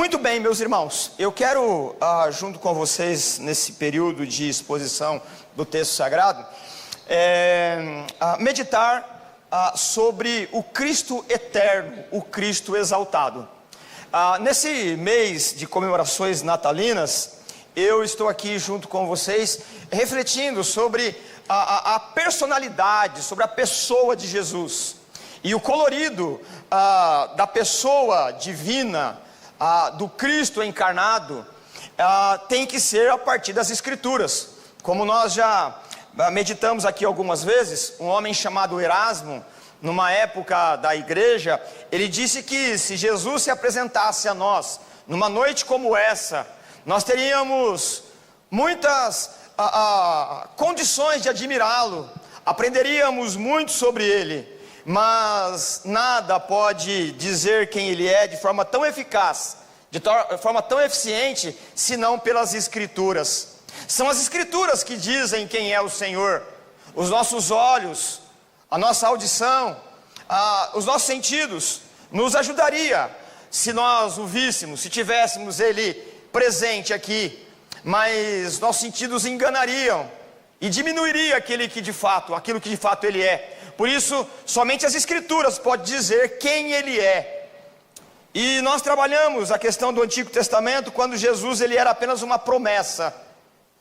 Muito bem, meus irmãos, eu quero, junto com vocês, nesse período de exposição do texto sagrado, meditar sobre o Cristo eterno, o Cristo exaltado. Nesse mês de comemorações natalinas, eu estou aqui junto com vocês, refletindo sobre a personalidade, sobre a pessoa de Jesus. E o colorido da pessoa divina, do Cristo encarnado, tem que ser a partir das Escrituras. Como nós já meditamos aqui algumas vezes, um homem chamado Erasmo, numa época da igreja, ele disse que se Jesus se apresentasse a nós, numa noite como essa, nós teríamos muitas condições de admirá-lo, aprenderíamos muito sobre ele, mas nada pode dizer quem ele é de forma tão eficaz, de forma tão eficiente, senão pelas Escrituras. São as Escrituras que dizem quem é o Senhor. Os nossos olhos, a nossa audição, os nossos sentidos nos ajudaria se nós o víssemos, se tivéssemos ele presente aqui, mas nossos sentidos enganariam e diminuiria aquilo que de fato ele é. Por isso, somente as Escrituras podem dizer quem ele é. E nós trabalhamos a questão do Antigo Testamento, quando Jesus ele era apenas uma promessa.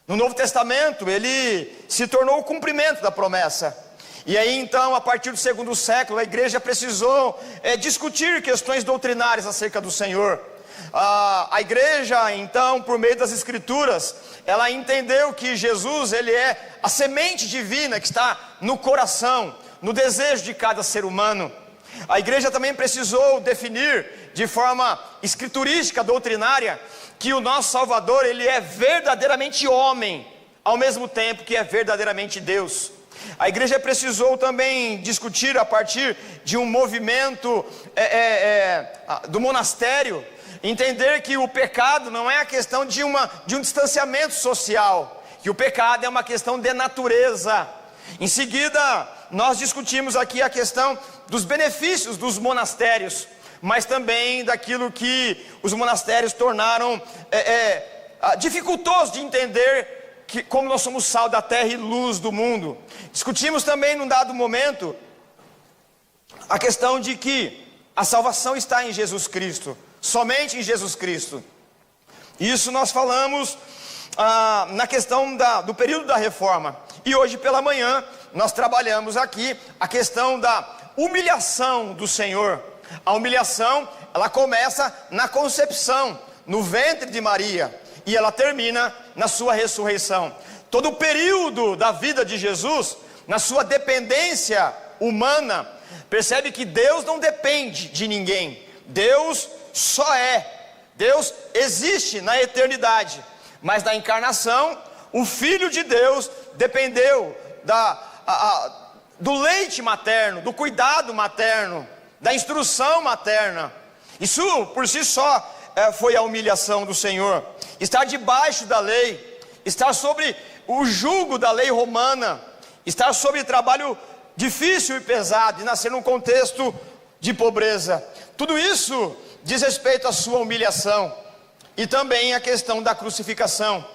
No Novo Testamento, ele se tornou o cumprimento da promessa. E aí então, a partir do segundo século, a igreja precisou discutir questões doutrinárias acerca do Senhor. A igreja, então, por meio das Escrituras, ela entendeu que Jesus, ele é a semente divina que está no coração, no desejo de cada ser humano. A igreja também precisou definir de forma escriturística, doutrinária, que o nosso Salvador, ele é verdadeiramente homem, ao mesmo tempo que é verdadeiramente Deus. A igreja precisou também discutir a partir de um movimento do monastério, entender que o pecado não é a questão de um distanciamento social, que o pecado é uma questão de natureza. Em seguida, nós discutimos aqui a questão dos benefícios dos monastérios, mas também daquilo que os monastérios tornaram dificultoso de entender, que como nós somos sal da terra e luz do mundo. Discutimos também num dado momento a questão de que a salvação está em Jesus Cristo, somente em Jesus Cristo. Isso nós falamos na questão do período da reforma. E hoje pela manhã nós trabalhamos aqui a questão da humilhação do Senhor. A humilhação, ela começa na concepção, no ventre de Maria, e ela termina na sua ressurreição. Todo o período da vida de Jesus, na sua dependência humana, percebe que Deus não depende de ninguém. Deus só é. Deus existe na eternidade. Mas na encarnação, o Filho de Deus dependeu do leite materno, do cuidado materno, da instrução materna. Isso por si só foi a humilhação do Senhor. Estar debaixo da lei, estar sobre o jugo da lei romana, estar sobre trabalho difícil e pesado, e nascer num contexto de pobreza. Tudo isso diz respeito à sua humilhação. E também a questão da crucificação.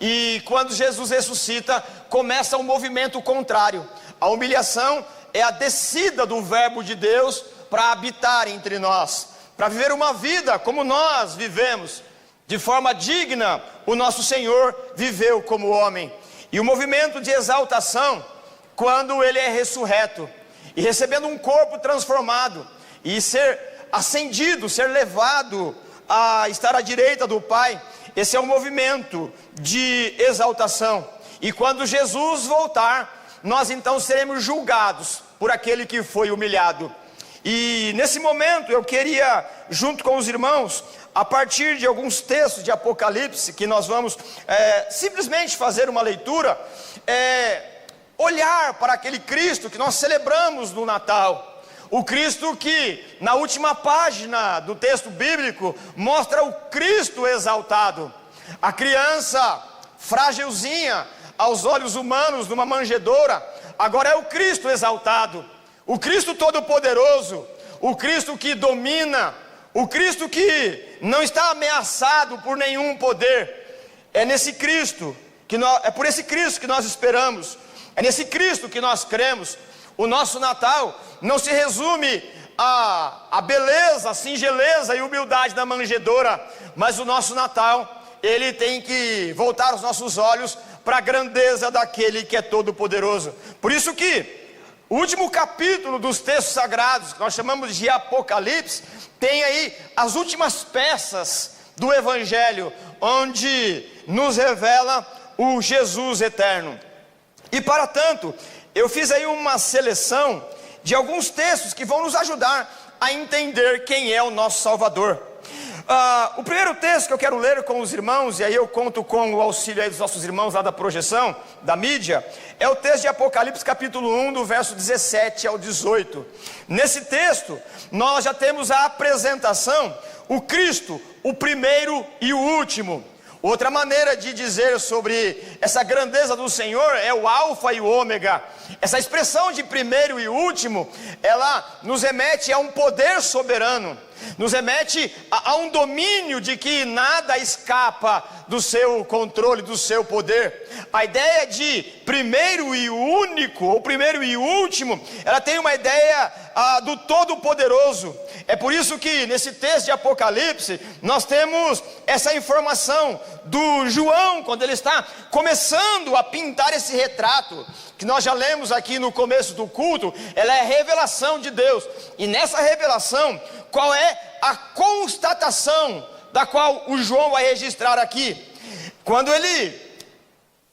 E quando Jesus ressuscita, começa um movimento contrário. A humilhação é a descida do verbo de Deus para habitar entre nós, para viver uma vida como nós vivemos, de forma digna. O nosso Senhor viveu como homem. E o movimento de exaltação, quando ele é ressurreto e recebendo um corpo transformado e ser ascendido, ser levado a estar à direita do Pai, esse é um movimento de exaltação. E quando Jesus voltar, nós então seremos julgados por aquele que foi humilhado. E nesse momento eu queria, junto com os irmãos, a partir de alguns textos de Apocalipse, que nós vamos simplesmente fazer uma leitura, olhar para aquele Cristo que nós celebramos no Natal. O Cristo que, na última página do texto bíblico, mostra o Cristo exaltado. A criança frágilzinha, aos olhos humanos, numa manjedoura, agora é o Cristo exaltado. O Cristo todo-poderoso, o Cristo que domina o Cristo que não está ameaçado por nenhum poder. É nesse Cristo é por esse Cristo que nós esperamos, é nesse Cristo que nós cremos. O nosso Natal não se resume à beleza, a singeleza e humildade da manjedoura, mas o nosso Natal, ele tem que voltar os nossos olhos para a grandeza daquele que é todo poderoso. Por isso que o último capítulo dos textos sagrados, que nós chamamos de Apocalipse, tem aí as últimas peças do Evangelho, onde nos revela o Jesus eterno. E para tanto, eu fiz aí uma seleção de alguns textos que vão nos ajudar a entender quem é o nosso Salvador. O primeiro texto que eu quero ler com os irmãos, e aí eu conto com o auxílio aí dos nossos irmãos lá da projeção, da mídia, é o texto de Apocalipse capítulo 1, do verso 17 ao 18. Nesse texto, nós já temos a apresentação, o Cristo, o primeiro e o último. Outra maneira de dizer sobre essa grandeza do Senhor é o alfa e o ômega. Essa expressão de primeiro e último, ela nos remete a um poder soberano, nos remete a um domínio de que nada escapa do seu controle, do seu poder. A ideia de primeiro e único, ou primeiro e último, ela tem uma ideia do Todo-Poderoso. É por isso que nesse texto de Apocalipse nós temos essa informação do João, quando ele está começando a pintar esse retrato, que nós já lemos aqui no começo do culto. Ela é a revelação de Deus, e nessa revelação, qual é a constatação da qual o João vai registrar aqui? Quando ele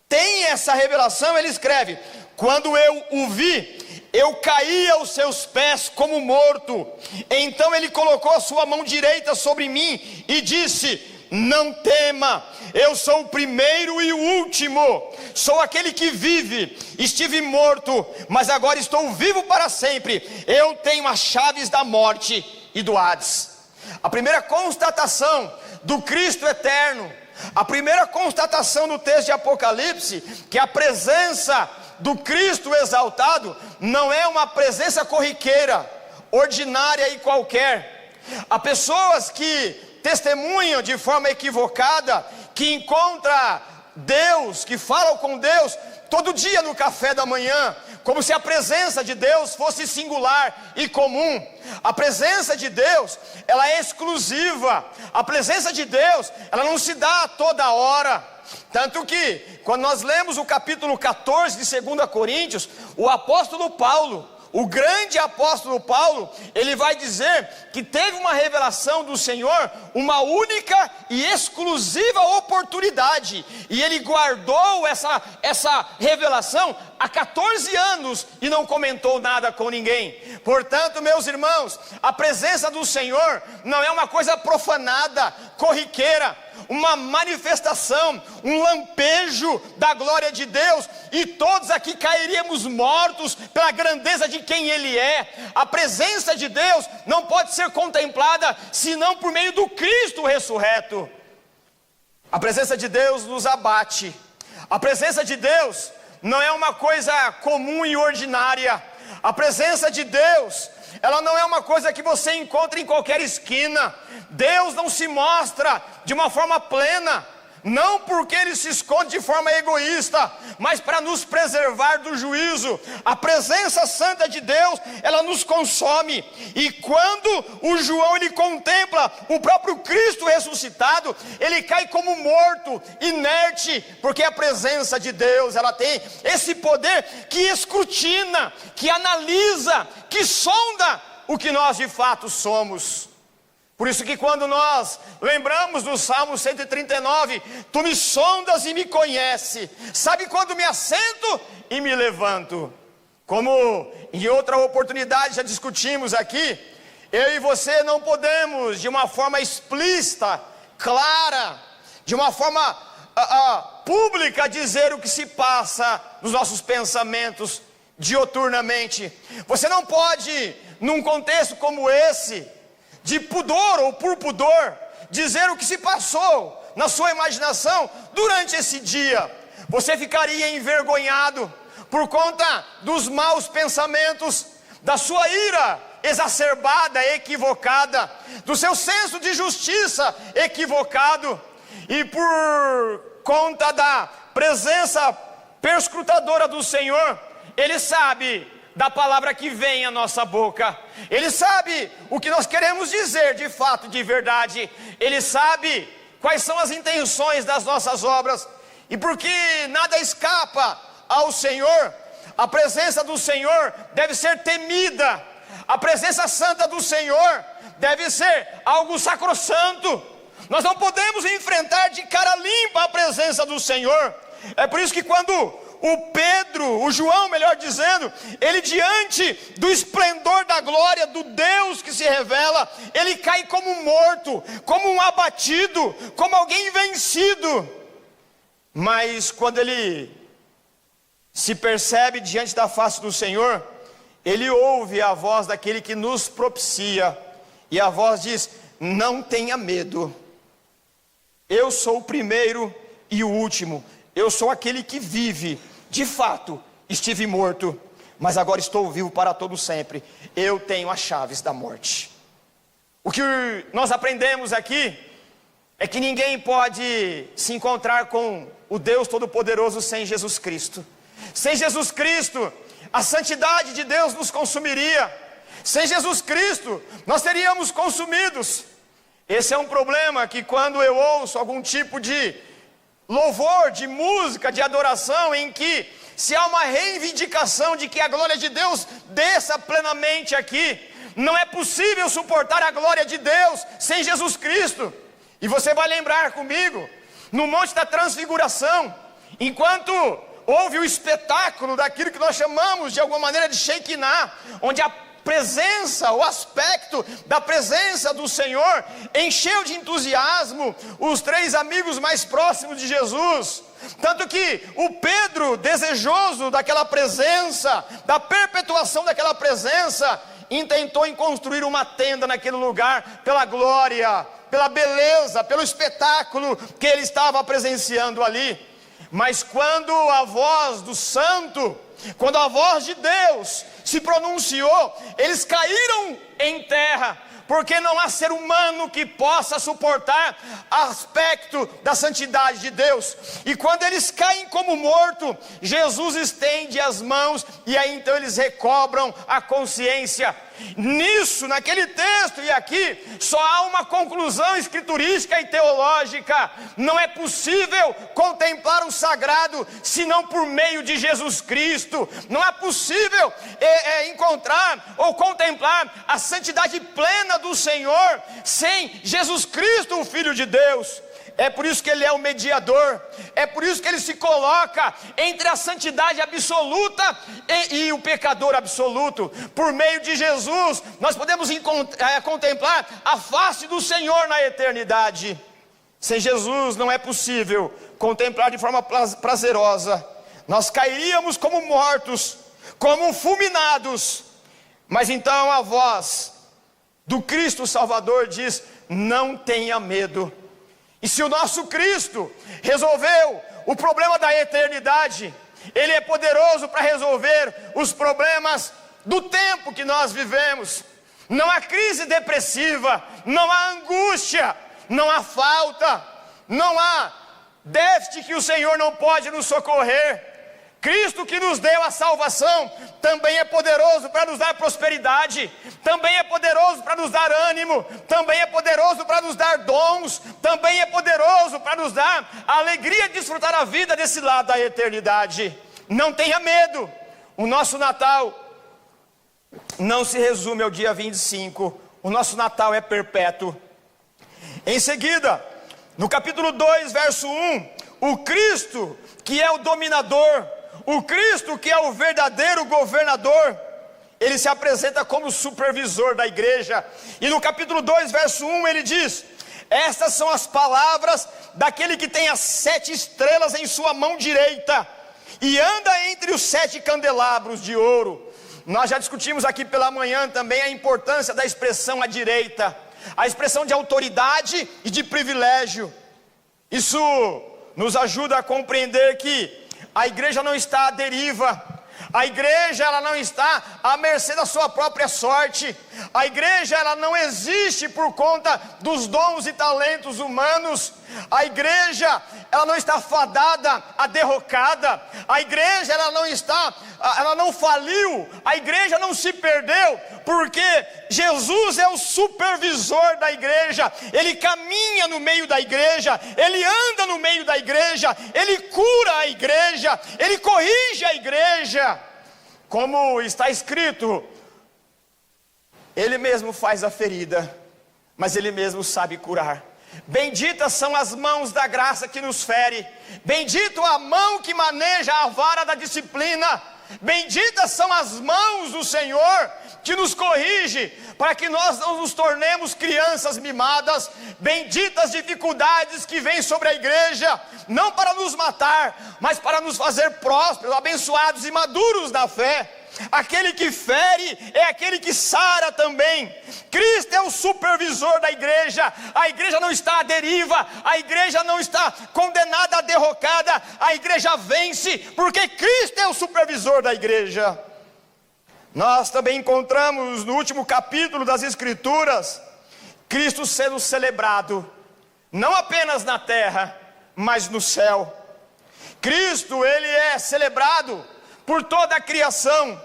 tem essa revelação, ele escreve: quando eu o vi, eu caí aos seus pés como morto. Então ele colocou a sua mão direita sobre mim e disse: não tema, eu sou o primeiro e o último, sou aquele que vive. Estive morto, mas agora estou vivo para sempre. Eu tenho as chaves da morte e do Hades. A primeira constatação do Cristo eterno, a primeira constatação do texto de Apocalipse, que a presença do Cristo exaltado não é uma presença corriqueira, ordinária e qualquer. Há pessoas que testemunham de forma equivocada, que encontram Deus, que falam com Deus todo dia no café da manhã, como se a presença de Deus fosse singular e comum. A presença de Deus, ela é exclusiva. A presença de Deus, ela não se dá a toda hora. Tanto que, quando nós lemos o capítulo 14 de 2 Coríntios, o apóstolo Paulo, o grande apóstolo Paulo, ele vai dizer que teve uma revelação do Senhor, uma única e exclusiva oportunidade, e ele guardou essa revelação há 14 anos e não comentou nada com ninguém. Portanto, meus irmãos, a presença do Senhor não é uma coisa profanada, corriqueira, uma manifestação, um lampejo da glória de Deus, e todos aqui cairíamos mortos pela grandeza de quem Ele é. A presença de Deus não pode ser contemplada senão por meio do Cristo ressurreto. A presença de Deus nos abate. A presença de Deus não é uma coisa comum e ordinária. A presença de Deus, ela não é uma coisa que você encontra em qualquer esquina. Deus não se mostra de uma forma plena, não porque Ele se esconde de forma egoísta, mas para nos preservar do juízo. A presença santa de Deus, ela nos consome. E quando o João ele contempla o próprio Cristo ressuscitado, ele cai como morto, inerte, porque a presença de Deus, ela tem esse poder que escrutina, que analisa, que sonda o que nós de fato somos. Por isso que quando nós lembramos do Salmo 139, tu me sondas e me conhece, sabe quando me assento e me levanto. Como em outra oportunidade já discutimos aqui, eu e você não podemos de uma forma explícita, clara, de uma forma pública dizer o que se passa nos nossos pensamentos dioturnamente. Você não pode, num contexto como esse, de pudor ou por pudor, dizer o que se passou na sua imaginação durante esse dia. Você ficaria envergonhado por conta dos maus pensamentos, da sua ira exacerbada, equivocada, do seu senso de justiça equivocado, e por conta da presença perscrutadora do Senhor, Ele sabe da palavra que vem à nossa boca, Ele sabe o que nós queremos dizer de fato, de verdade, Ele sabe quais são as intenções das nossas obras, e porque nada escapa ao Senhor, a presença do Senhor deve ser temida, a presença santa do Senhor deve ser algo sacrossanto. Nós não podemos enfrentar de cara limpa a presença do Senhor. É por isso que quando o João, melhor dizendo, ele diante do esplendor da glória do Deus que se revela, ele cai como morto, como um abatido, como alguém vencido. Mas quando ele se percebe diante da face do Senhor, ele ouve a voz daquele que nos propicia, e a voz diz: não tenha medo, eu sou o primeiro e o último, eu sou aquele que vive. De fato, estive morto, mas agora estou vivo para todo sempre. Eu tenho as chaves da morte. O que nós aprendemos aqui é que ninguém pode se encontrar com o Deus Todo-Poderoso sem Jesus Cristo. Sem Jesus Cristo, a santidade de Deus nos consumiria. Sem Jesus Cristo, nós seríamos consumidos. Esse é um problema que quando eu ouço algum tipo de louvor, de música, de adoração, em que se há uma reivindicação de que a glória de Deus desça plenamente aqui, não é possível suportar a glória de Deus sem Jesus Cristo. E você vai lembrar comigo, no Monte da Transfiguração, enquanto houve o espetáculo daquilo que nós chamamos de alguma maneira de Shekinah, onde a presença, o aspecto da presença do Senhor encheu de entusiasmo os três amigos mais próximos de Jesus, tanto que o Pedro, desejoso daquela presença, da perpetuação daquela presença, intentou em construir uma tenda naquele lugar, pela glória, pela beleza, pelo espetáculo que ele estava presenciando ali. Mas quando a voz do Santo, quando a voz de Deus se pronunciou, eles caíram em terra, porque não há ser humano que possa suportar aspecto da santidade de Deus. E quando eles caem como morto, Jesus estende as mãos, e aí então eles recobram a consciência. Nisso, naquele texto e aqui, só há uma conclusão escriturística e teológica: não é possível contemplar o sagrado senão por meio de Jesus Cristo. Não é possível encontrar ou contemplar a santidade plena do Senhor sem Jesus Cristo, o Filho de Deus. É por isso que Ele é o mediador, é por isso que Ele se coloca entre a santidade absoluta e o pecador absoluto. Por meio de Jesus, nós podemos contemplar a face do Senhor na eternidade. Sem Jesus não é possível contemplar de forma prazerosa. Nós cairíamos como mortos, como fulminados. Mas então a voz do Cristo Salvador diz: não tenha medo. E se o nosso Cristo resolveu o problema da eternidade, Ele é poderoso para resolver os problemas do tempo que nós vivemos. Não há crise depressiva, não há angústia, não há falta, não há déficit que o Senhor não pode nos socorrer. Cristo, que nos deu a salvação, também é poderoso para nos dar prosperidade, também é poderoso para nos dar ânimo, também é poderoso para nos dar dons, também é poderoso para nos dar a alegria de desfrutar a vida desse lado da eternidade. Não tenha medo. O nosso Natal não se resume ao dia 25, o nosso Natal é perpétuo. Em seguida, no capítulo 2, verso 1, o Cristo que é o dominador, o Cristo que é o verdadeiro governador, Ele se apresenta como supervisor da igreja. E no capítulo 2, verso 1, ele diz: estas são as palavras daquele que tem as 7 estrelas em sua mão direita e anda entre os 7 candelabros de ouro. Nós já discutimos aqui pela manhã também a importância da expressão à direita, a expressão de autoridade e de privilégio. Isso nos ajuda a compreender que a igreja não está à deriva, A igreja, ela não está à mercê da sua própria sorte. A igreja, ela não existe por conta dos dons e talentos humanos. A igreja, ela não está fadada à derrocada. A igreja, ela não faliu. A igreja não se perdeu, porque Jesus é o supervisor da igreja. Ele caminha no meio da igreja, ele anda no meio da igreja, ele cura a igreja, ele corrige a igreja. Como está escrito, ele mesmo faz a ferida, mas ele mesmo sabe curar. Benditas são as mãos da graça que nos fere, bendito a mão que maneja a vara da disciplina, benditas são as mãos do Senhor que nos corrige, para que nós não nos tornemos crianças mimadas. Benditas dificuldades que vêm sobre a igreja, não para nos matar, mas para nos fazer prósperos, abençoados e maduros na fé. Aquele que fere é aquele que sara também. Cristo é o supervisor da igreja. A igreja não está à deriva, a igreja não está condenada à derrocada. A igreja vence, porque Cristo é o supervisor da igreja. Nós também encontramos no último capítulo das Escrituras, Cristo sendo celebrado, não apenas na terra, mas no céu. Cristo, ele é celebrado por toda a criação,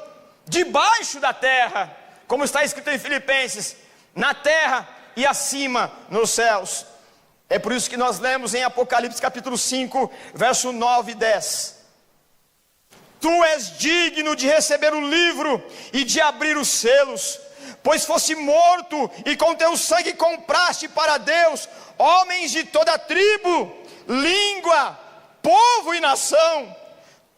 debaixo da terra, como está escrito em Filipenses, na terra e acima nos céus. É por isso que nós lemos em Apocalipse capítulo 5, verso 9 e 10. Tu és digno de receber o livro e de abrir os selos, pois fosse morto e com teu sangue compraste para Deus homens de toda tribo, língua, povo e nação.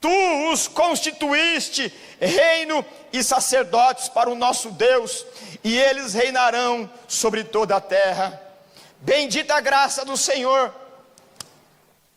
Tu os constituíste reino e sacerdotes para o nosso Deus, e eles reinarão sobre toda a terra. Bendita a graça do Senhor,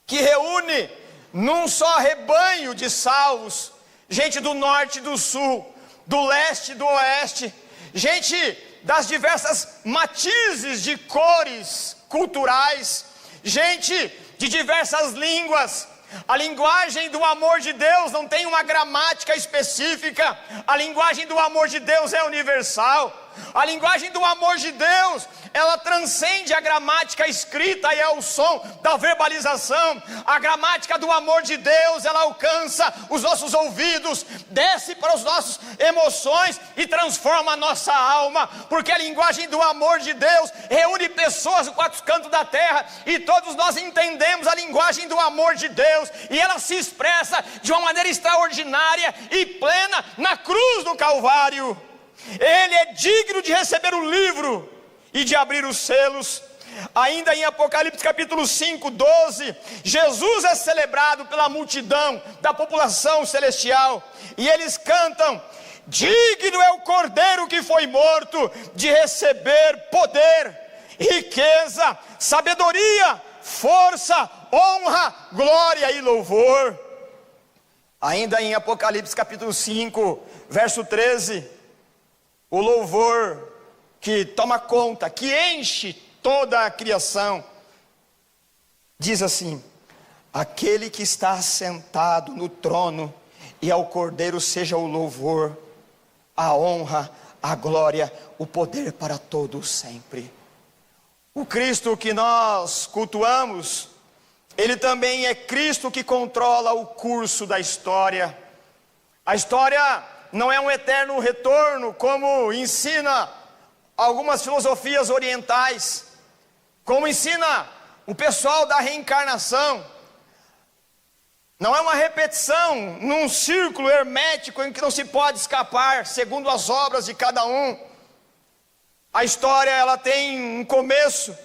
que reúne num só rebanho de salvos, gente do norte e do sul, do leste e do oeste, gente das diversas matizes de cores culturais, gente de diversas línguas. A linguagem do amor de Deus não tem uma gramática específica. A linguagem do amor de Deus é universal. A linguagem do amor de Deus, ela transcende a gramática escrita e é o som da verbalização. A gramática do amor de Deus, ela alcança os nossos ouvidos, desce para as nossas emoções e transforma a nossa alma, porque a linguagem do amor de Deus reúne pessoas dos quatro cantos da terra, e todos nós entendemos a linguagem do amor de Deus, e ela se expressa de uma maneira extraordinária e plena na cruz do Calvário. Ele é digno de receber o livro e de abrir os selos. Ainda em Apocalipse capítulo 5, 12, Jesus é celebrado pela multidão da população celestial, e eles cantam: digno é o Cordeiro que foi morto de receber poder, riqueza, sabedoria, força, honra, glória e louvor. Ainda em Apocalipse capítulo 5, verso 13, o louvor que toma conta, que enche toda a criação, diz assim: aquele que está assentado no trono, e ao Cordeiro seja o louvor, a honra, a glória, o poder para todos sempre. O Cristo que nós cultuamos, ele também é Cristo que controla o curso da história. A história não é um eterno retorno, como ensina algumas filosofias orientais, como ensina o pessoal da reencarnação. Não é uma repetição num círculo hermético em que não se pode escapar, segundo as obras de cada um. A história, ela tem um começo,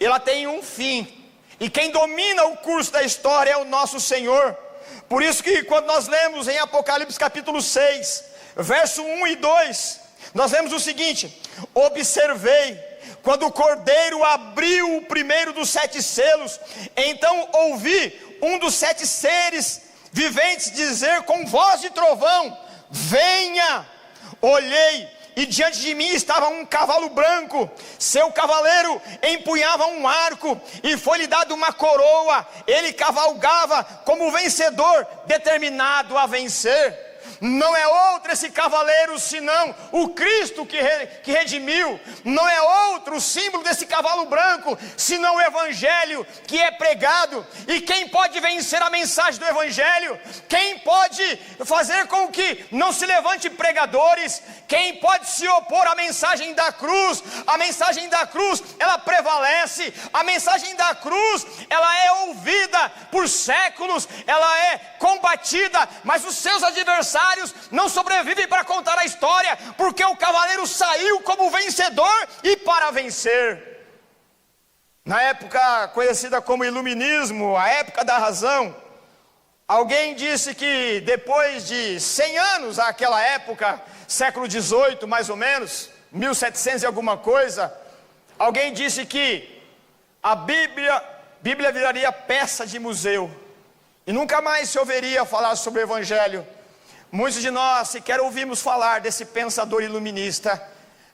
ela tem um fim, e quem domina o curso da história é o nosso Senhor. Por isso que quando nós lemos em Apocalipse capítulo 6, verso 1 e 2, nós lemos o seguinte: observei, quando o Cordeiro abriu o primeiro dos 7 selos, então ouvi um dos 7 seres viventes dizer com voz de trovão: venha! Olhei, e diante de mim estava um cavalo branco, seu cavaleiro empunhava um arco, e foi-lhe dado uma coroa. Ele cavalgava como vencedor, determinado a vencer. Não é outro esse cavaleiro senão o Cristo que redimiu. Não é outro o símbolo desse cavalo branco senão o Evangelho que é pregado. E quem pode vencer a mensagem do Evangelho? Quem pode fazer com que não se levante pregadores? Quem pode se opor à mensagem da cruz? A mensagem da cruz, ela prevalece. A mensagem da cruz, ela é ouvida por séculos, ela é combatida, mas os seus adversários não sobrevivem para contar a história, porque o cavaleiro saiu como vencedor e para vencer. Na época conhecida como Iluminismo, a época da razão, alguém disse que depois de 100 anos, àquela época, século XVIII mais ou menos, 1700 e alguma coisa, alguém disse que a Bíblia viraria peça de museu, e nunca mais se ouviria falar sobre o Evangelho. Muitos de nós sequer ouvimos falar desse pensador iluminista,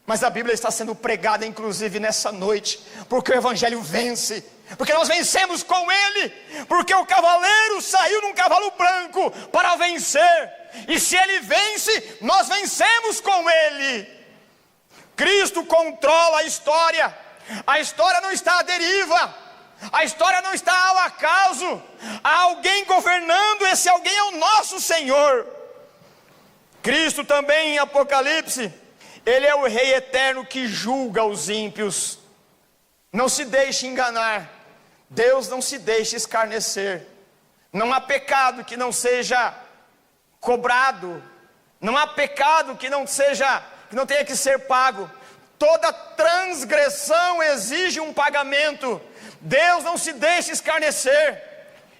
mas a Bíblia está sendo pregada inclusive nessa noite, porque o Evangelho vence, porque nós vencemos com ele, porque o cavaleiro saiu num cavalo branco para vencer, e se ele vence, nós vencemos com ele. Cristo controla a história não está à deriva, a história não está ao acaso, há alguém governando, esse alguém é o nosso Senhor. Cristo também em Apocalipse, ele é o Rei eterno que julga os ímpios. Não se deixe enganar, Deus não se deixa escarnecer. Não há pecado que não seja cobrado, não há pecado que não tenha que ser pago. Toda transgressão exige um pagamento. Deus não se deixa escarnecer.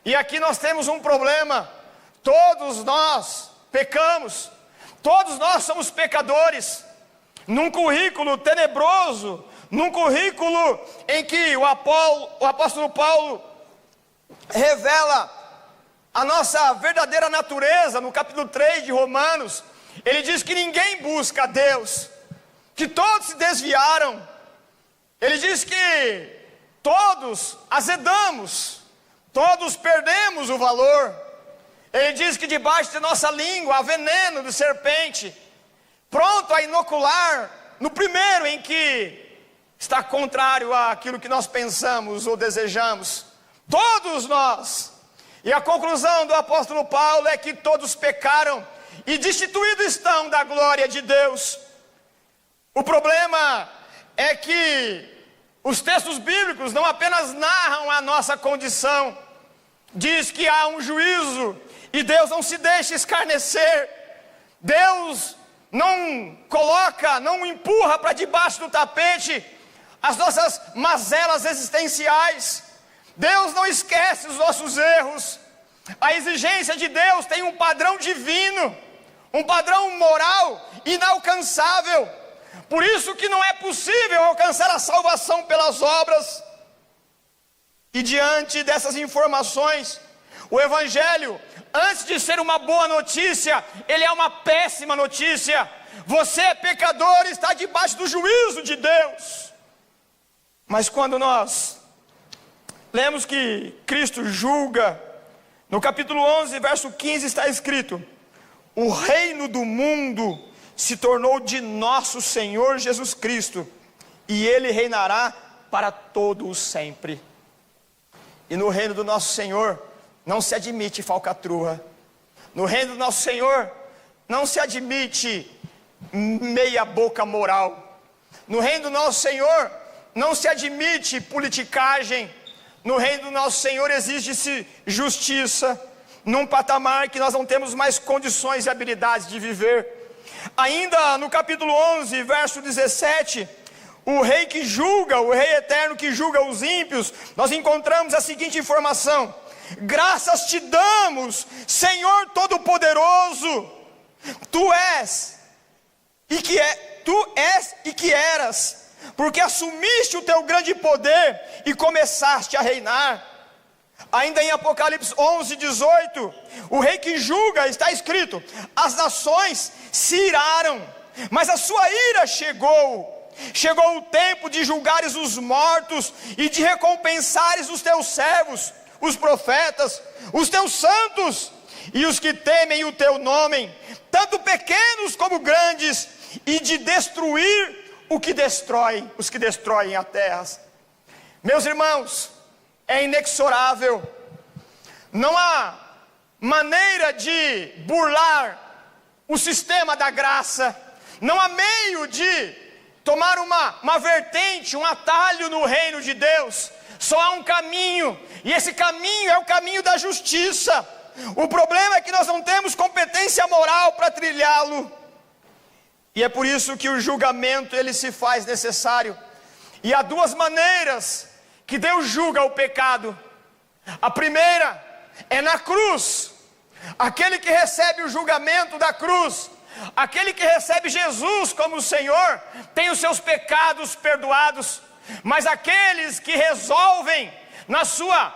E aqui nós temos um problema. Todos nós pecamos. Todos nós somos pecadores. Num currículo tenebroso, num currículo em que o apóstolo Paulo revela a nossa verdadeira natureza, no capítulo 3 de Romanos, ele diz que ninguém busca a Deus, que todos se desviaram. Ele diz que todos azedamos, todos perdemos o valor. Ele diz que debaixo de nossa língua há veneno de serpente, pronto a inocular no primeiro em que está contrário àquilo que nós pensamos ou desejamos. Todos nós. E a conclusão do apóstolo Paulo é que todos pecaram e destituídos estão da glória de Deus. O problema é que os textos bíblicos não apenas narram a nossa condição, diz que há um juízo e Deus não se deixa escarnecer. Deus não coloca, não empurra para debaixo do tapete as nossas mazelas existenciais. Deus não esquece os nossos erros. A exigência de Deus tem um padrão divino, um padrão moral inalcançável. Por isso que não é possível alcançar a salvação pelas obras. E diante dessas informações, o Evangelho, antes de ser uma boa notícia, ele é uma péssima notícia. Você é pecador e está debaixo do juízo de Deus. Mas quando nós lemos que Cristo julga, no capítulo 11, verso 15 está escrito: o reino do mundo se tornou de nosso Senhor Jesus Cristo, e ele reinará para todo o sempre. E no reino do nosso Senhor não se admite falcatrua. No reino do nosso Senhor não se admite meia boca moral. No reino do nosso Senhor não se admite politicagem. No reino do nosso Senhor exige-se justiça, num patamar que nós não temos mais condições e habilidades de viver. Ainda no capítulo 11, verso 17, o rei que julga, o rei eterno que julga os ímpios, nós encontramos a seguinte informação: graças te damos, Senhor Todo-Poderoso, tu és e que eras, porque assumiste o teu grande poder e começaste a reinar. Ainda em Apocalipse 11, 18, o rei que julga, está escrito: as nações se iraram, mas a sua ira chegou o tempo de julgares os mortos e de recompensares os teus servos, os profetas, os teus santos e os que temem o teu nome, tanto pequenos como grandes, e de destruir os que destroem a terra. Meus irmãos, é inexorável, não há maneira de burlar o sistema da graça, não há meio de tomar uma vertente, um atalho no reino de Deus. Só há um caminho, e esse caminho é o caminho da justiça. O problema é que nós não temos competência moral para trilhá-lo, e é por isso que o julgamento ele se faz necessário. E há duas maneiras que Deus julga o pecado. A primeira é na cruz. Aquele que recebe o julgamento da cruz, aquele que recebe Jesus como Senhor, tem os seus pecados perdoados. Mas aqueles que resolvem na sua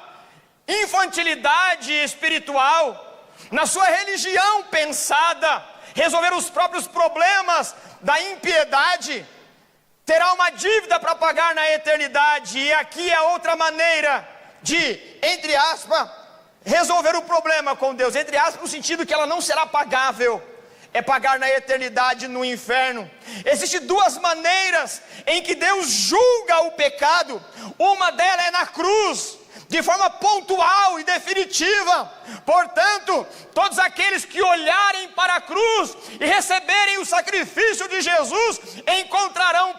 infantilidade espiritual, na sua religião pensada, resolver os próprios problemas da impiedade, terá uma dívida para pagar na eternidade. E aqui é outra maneira de, entre aspas, resolver o problema com Deus, entre aspas, no sentido que ela não será pagável, é pagar na eternidade no inferno. Existem duas maneiras em que Deus julga o pecado. Uma delas é na cruz, de forma pontual e definitiva. Portanto, todos aqueles que olharem para a cruz e receberem o sacrifício de Jesus, encontrará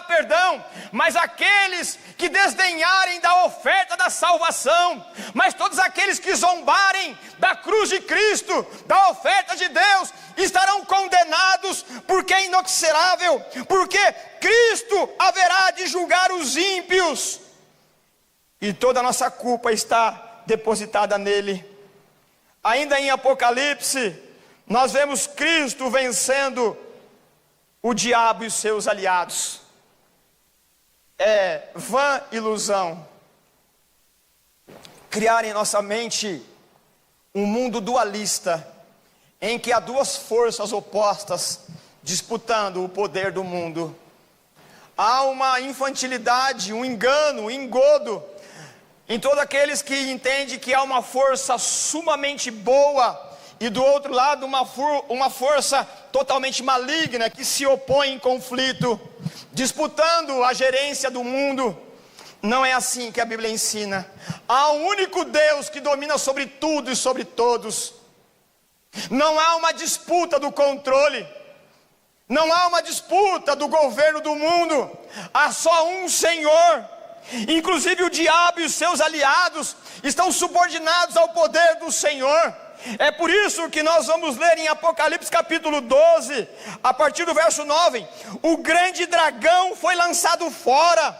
perdão. Mas aqueles que desdenharem da oferta da salvação, mas todos aqueles que zombarem da cruz de Cristo, da oferta de Deus, estarão condenados, porque é inexorável, porque Cristo haverá de julgar os ímpios, e toda a nossa culpa está depositada nele. Ainda em Apocalipse, nós vemos Cristo vencendo o diabo e os seus aliados. É vã ilusão criar em nossa mente um mundo dualista, em que há duas forças opostas disputando o poder do mundo. Há uma infantilidade, um engano, um engodo em todos aqueles que entendem que há uma força sumamente boa, e do outro lado uma força totalmente maligna, que se opõe em conflito, disputando a gerência do mundo. Não é assim que a Bíblia ensina. Há um único Deus que domina sobre tudo e sobre todos. Não há uma disputa do controle, não há uma disputa do governo do mundo. Há só um Senhor. Inclusive o diabo e os seus aliados estão subordinados ao poder do Senhor. É por isso que nós vamos ler em Apocalipse capítulo 12, a partir do verso 9. O grande dragão foi lançado fora.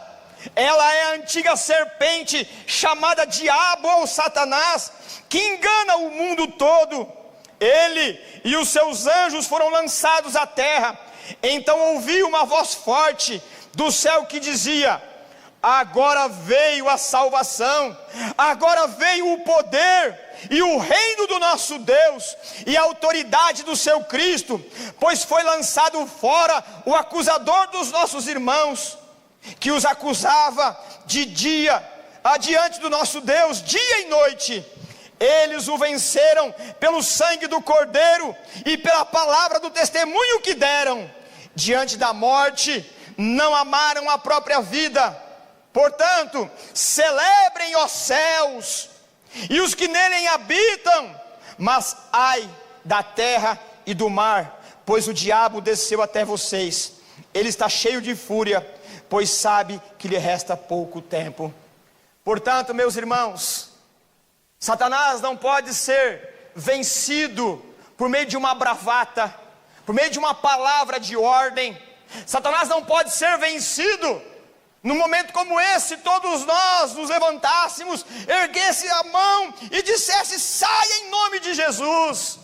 Ela é a antiga serpente, chamada Diabo ou Satanás, que engana o mundo todo. Ele e os seus anjos foram lançados à terra. Então ouvi uma voz forte do céu que dizia: agora veio a salvação, agora veio o poder e o reino do nosso Deus e a autoridade do seu Cristo, pois foi lançado fora o acusador dos nossos irmãos, que os acusava de dia adiante do nosso Deus, dia e noite. Eles o venceram pelo sangue do Cordeiro e pela palavra do testemunho que deram. Diante da morte, não amaram a própria vida. Portanto, celebrem os céus e os que nele habitam, mas ai da terra e do mar, pois o diabo desceu até vocês. Ele está cheio de fúria, pois sabe que lhe resta pouco tempo. Portanto, meus irmãos, Satanás não pode ser vencido por meio de uma bravata, por meio de uma palavra de ordem. Satanás não pode ser vencido num momento como esse, todos nós nos levantássemos, erguesse a mão e dissesse: saia em nome de Jesus.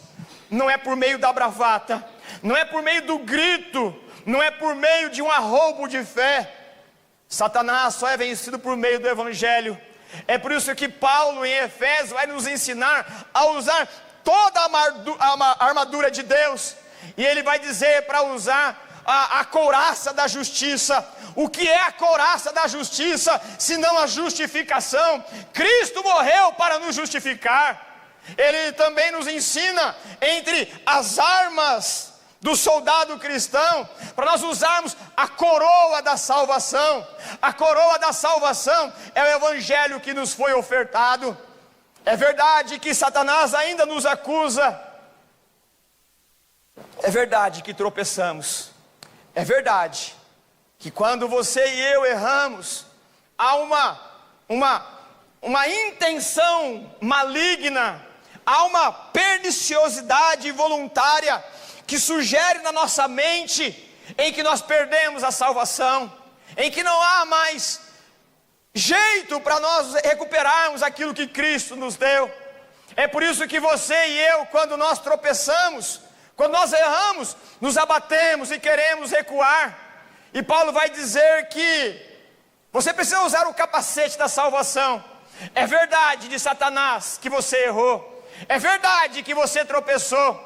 Não é por meio da bravata, não é por meio do grito, não é por meio de um arroubo de fé. Satanás só é vencido por meio do Evangelho. É por isso que Paulo em Efésios vai nos ensinar a usar toda a armadura de Deus. E ele vai dizer para usar a couraça da justiça. O que é a couraça da justiça, senão a justificação? Cristo morreu para nos justificar. Ele também nos ensina entre as armas do soldado cristão, para nós usarmos a coroa da salvação. A coroa da salvação é o evangelho que nos foi ofertado. É verdade que Satanás ainda nos acusa. É verdade que tropeçamos. É verdade que quando você e eu erramos, há uma intenção maligna, há uma perniciosidade voluntária que sugere na nossa mente em que nós perdemos a salvação, em que não há mais jeito para nós recuperarmos aquilo que Cristo nos deu. É por isso que você e eu, quando nós tropeçamos, quando nós erramos, nos abatemos e queremos recuar. E Paulo vai dizer que você precisa usar o capacete da salvação. É verdade de Satanás que você errou, é verdade que você tropeçou,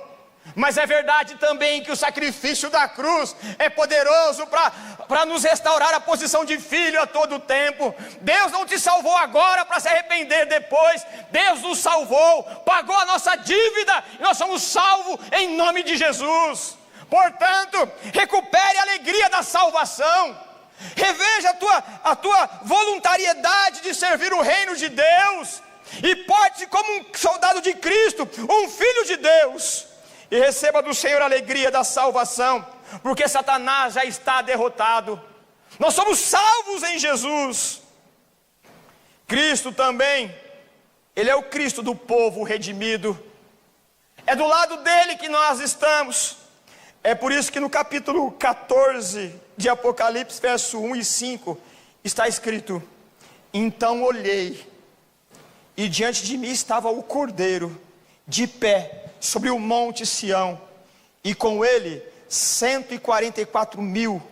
mas é verdade também que o sacrifício da cruz é poderoso para nos restaurar a posição de filho a todo tempo. Deus não te salvou agora para se arrepender depois. Deus nos salvou, pagou a nossa dívida e nós somos salvos em nome de Jesus. Portanto, recupere a alegria da salvação. Reveja a tua voluntariedade de servir o reino de Deus e porte-se como um soldado de Cristo, um filho de Deus. E receba do Senhor a alegria da salvação, porque Satanás já está derrotado. Nós somos salvos em Jesus. Cristo também, Ele é o Cristo do povo redimido. É do lado dele que nós estamos. É por isso que no capítulo 14 de Apocalipse, verso 1 e 5, está escrito: então olhei, e diante de mim estava o Cordeiro, de pé, sobre o monte Sião, e com ele 144 mil.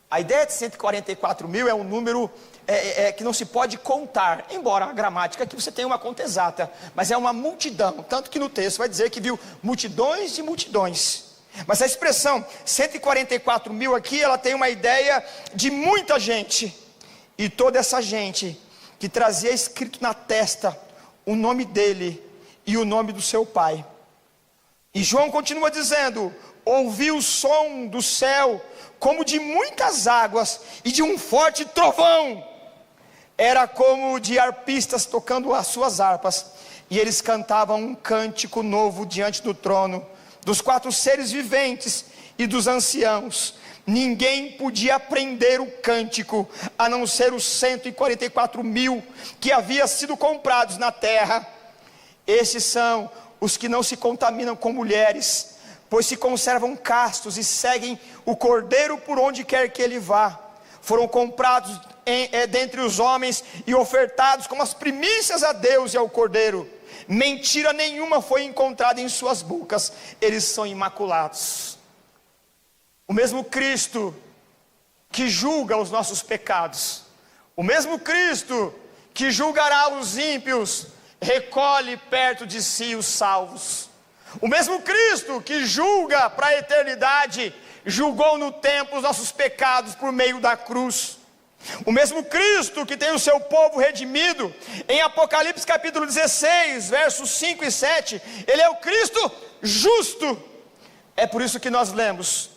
A ideia de 144 mil é um número que não se pode contar, embora a gramática aqui você tenha uma conta exata, mas é uma multidão, tanto que no texto vai dizer que viu multidões de multidões. Mas a expressão 144 mil aqui, ela tem uma ideia de muita gente, e toda essa gente que trazia escrito na testa o nome dele e o nome do seu pai. E João continua dizendo: ouvi o som do céu como de muitas águas e de um forte trovão. Era como de arpistas tocando as suas harpas, e eles cantavam um cântico novo diante do trono, dos 4 seres viventes e dos anciãos. Ninguém podia aprender o cântico, a não ser os 144 mil que haviam sido comprados na terra. Esses são os que não se contaminam com mulheres, pois se conservam castos e seguem o Cordeiro por onde quer que ele vá. Foram comprados dentre os homens e ofertados como as primícias a Deus e ao Cordeiro. Mentira nenhuma foi encontrada em suas bocas, eles são imaculados. O mesmo Cristo que julga os nossos pecados, o mesmo Cristo que julgará os ímpios, recolhe perto de si os salvos. O mesmo Cristo que julga para a eternidade, julgou no tempo os nossos pecados por meio da cruz. O mesmo Cristo que tem o seu povo redimido, em Apocalipse capítulo 16, versos 5 e 7, Ele é o Cristo justo. É por isso que nós lemos: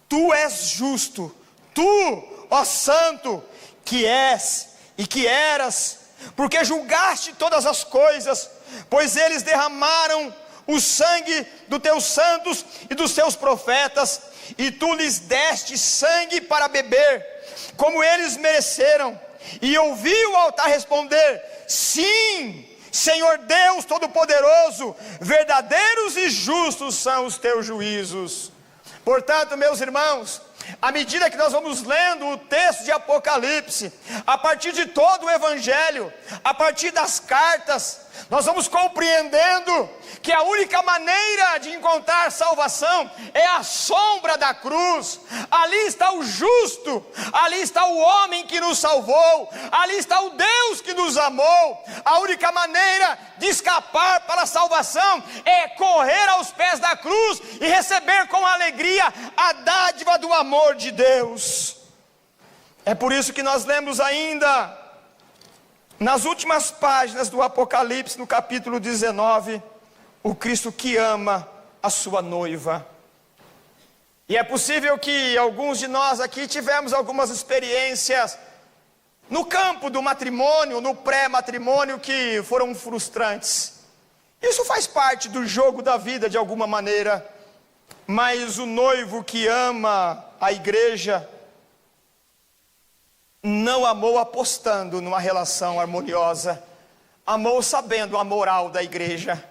tu és justo, tu, ó Santo, que és e que eras, porque julgaste todas as coisas, pois eles derramaram o sangue dos teus santos e dos teus profetas, e tu lhes deste sangue para beber, como eles mereceram. E ouvi o altar responder: sim, Senhor Deus Todo-Poderoso, verdadeiros e justos são os teus juízos. Portanto, meus irmãos, à medida que nós vamos lendo o texto de Apocalipse, a partir de todo o Evangelho, a partir das cartas, nós vamos compreendendo que a única maneira de encontrar salvação é a sombra da cruz. Ali está o justo, ali está o homem que nos salvou, ali está o Deus que nos amou. A única maneira de escapar para a salvação é correr aos pés da cruz e receber com alegria a dádiva do amor de Deus. É por isso que nós lemos ainda Nas últimas páginas do Apocalipse, no capítulo 19, o Cristo que ama a sua noiva. E é possível que alguns de nós aqui tivemos algumas experiências no campo do matrimônio, no pré-matrimônio, que foram frustrantes. Isso faz parte do jogo da vida de alguma maneira. Mas o noivo que ama a igreja não amou apostando numa relação harmoniosa. Amou sabendo a moral da igreja.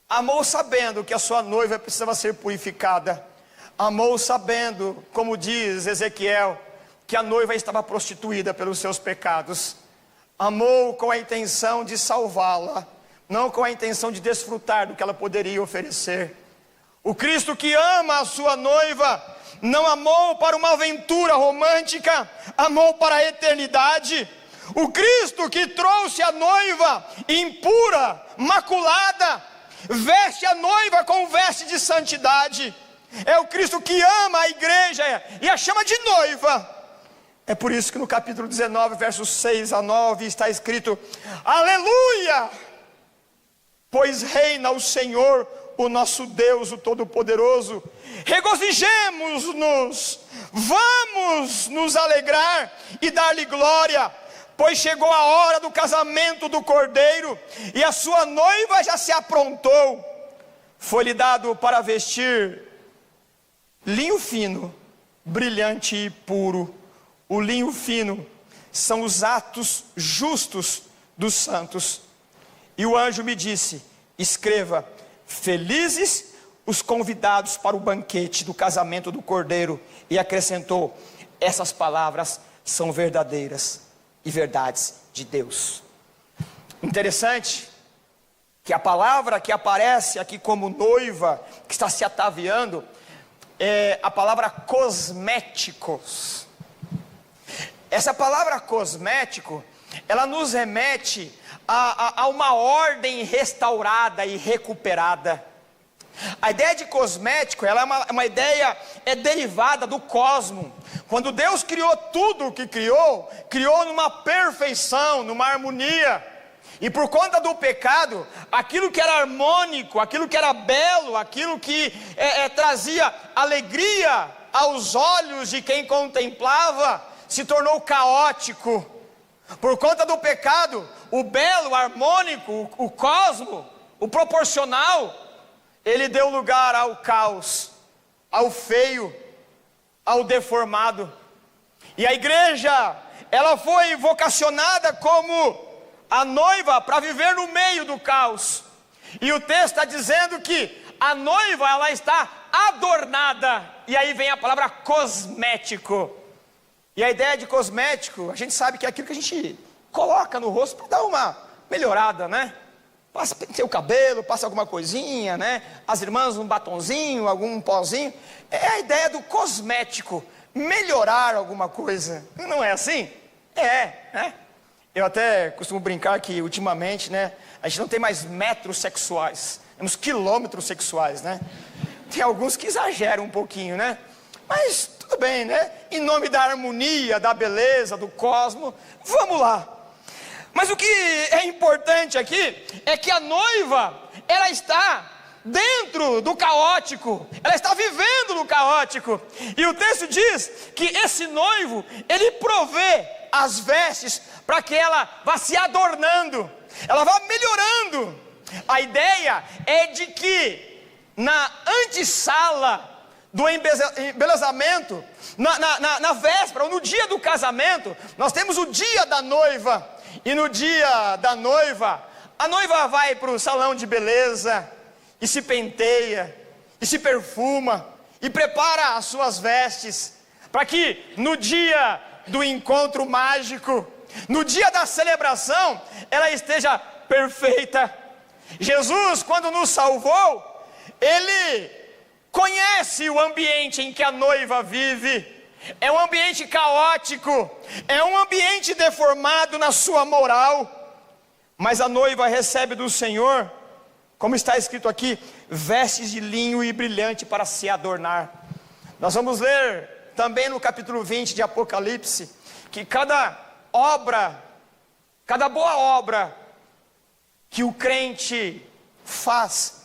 Amou sabendo que a sua noiva precisava ser purificada. Amou sabendo, como diz Ezequiel, que a noiva estava prostituída pelos seus pecados. Amou com a intenção de salvá-la, não com a intenção de desfrutar do que ela poderia oferecer. O Cristo que ama a sua noiva não amou para uma aventura romântica, amou para a eternidade. O Cristo que trouxe a noiva impura, maculada, veste a noiva com veste de santidade. É o Cristo que ama a igreja e a chama de noiva. É por isso que no capítulo 19, versos 6 a 9, está escrito: aleluia! Pois reina o Senhor, o nosso Deus, o Todo-Poderoso. Regozijemos-nos, vamos nos alegrar e dar-lhe glória, pois chegou a hora do casamento do Cordeiro, e a sua noiva já se aprontou. Foi-lhe dado para vestir linho fino, brilhante e puro. O linho fino são os atos justos dos santos. E o anjo me disse: escreva, felizes os convidados para o banquete do casamento do Cordeiro. E acrescentou: essas palavras são verdadeiras e verdades de Deus. Interessante que a palavra que aparece aqui como noiva, que está se ataviando, é a palavra cosméticos. Essa palavra cosmético, ela nos remete a uma ordem restaurada e recuperada. A ideia de cosmético, ela é uma ideia derivada do cosmo. Quando Deus criou tudo o que criou, criou numa perfeição, numa harmonia. E por conta do pecado, aquilo que era harmônico, aquilo que era belo, aquilo que trazia alegria aos olhos de quem contemplava, se tornou caótico. Por conta do pecado, o belo, o harmônico, o cosmo, o proporcional, ele deu lugar ao caos, ao feio, ao deformado. E a igreja, ela foi vocacionada como a noiva para viver no meio do caos. E o texto está dizendo que a noiva, ela está adornada. E aí vem a palavra cosmético. E a ideia de cosmético, a gente sabe que é aquilo que a gente coloca no rosto para dar uma melhorada, né? Passa o cabelo, passa alguma coisinha, né? As irmãs um batonzinho, algum pozinho. É a ideia do cosmético, melhorar alguma coisa. Não é assim? né? Eu até costumo brincar que ultimamente, né, a gente não tem mais metros sexuais, temos quilômetros sexuais, né? Tem alguns que exageram um pouquinho, né? Mas tudo bem, né? Em nome da harmonia, da beleza, do cosmo, vamos lá. Mas o que é importante aqui é que a noiva, ela está dentro do caótico, ela está vivendo no caótico. E o texto diz que esse noivo, ele provê as vestes para que ela vá se adornando, ela vá melhorando. A ideia é de que na antessala do embelezamento, na véspera, ou no dia do casamento, nós temos o dia da noiva. E no dia da noiva, a noiva vai para o salão de beleza, e se penteia, e se perfuma, e prepara as suas vestes, para que no dia do encontro mágico, no dia da celebração, ela esteja perfeita. Jesus, quando nos salvou, Ele conhece o ambiente em que a noiva vive. É um ambiente caótico, é um ambiente deformado na sua moral, mas a noiva recebe do Senhor, como está escrito aqui, vestes de linho e brilhante para se adornar. Nós vamos ler também no capítulo 20 de Apocalipse, que cada cada boa obra que o crente faz,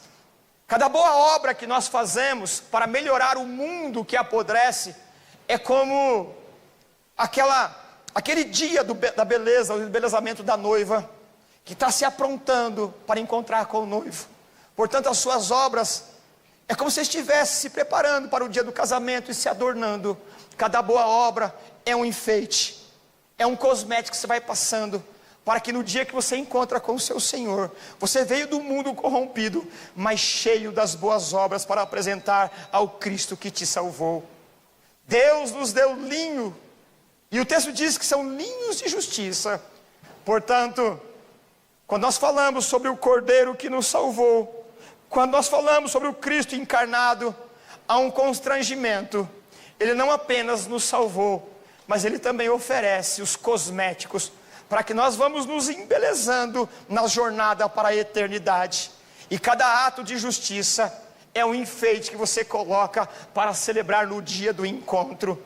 cada boa obra que nós fazemos para melhorar o mundo que apodrece, é como aquele dia da beleza, o embelezamento da noiva, que está se aprontando para encontrar com o noivo. Portanto, as suas obras é como se estivesse se preparando para o dia do casamento e se adornando. Cada boa obra é um enfeite, é um cosmético que você vai passando, para que no dia que você encontra com o seu Senhor, você veio do mundo corrompido, mas cheio das boas obras para apresentar ao Cristo que te salvou. Deus nos deu linho, e o texto diz que são linhos de justiça. Portanto, quando nós falamos sobre o Cordeiro que nos salvou, quando nós falamos sobre o Cristo encarnado, há um constrangimento. Ele não apenas nos salvou, mas Ele também oferece os cosméticos para que nós vamos nos embelezando na jornada para a eternidade. E cada ato de justiça é um enfeite que você coloca para celebrar no dia do encontro.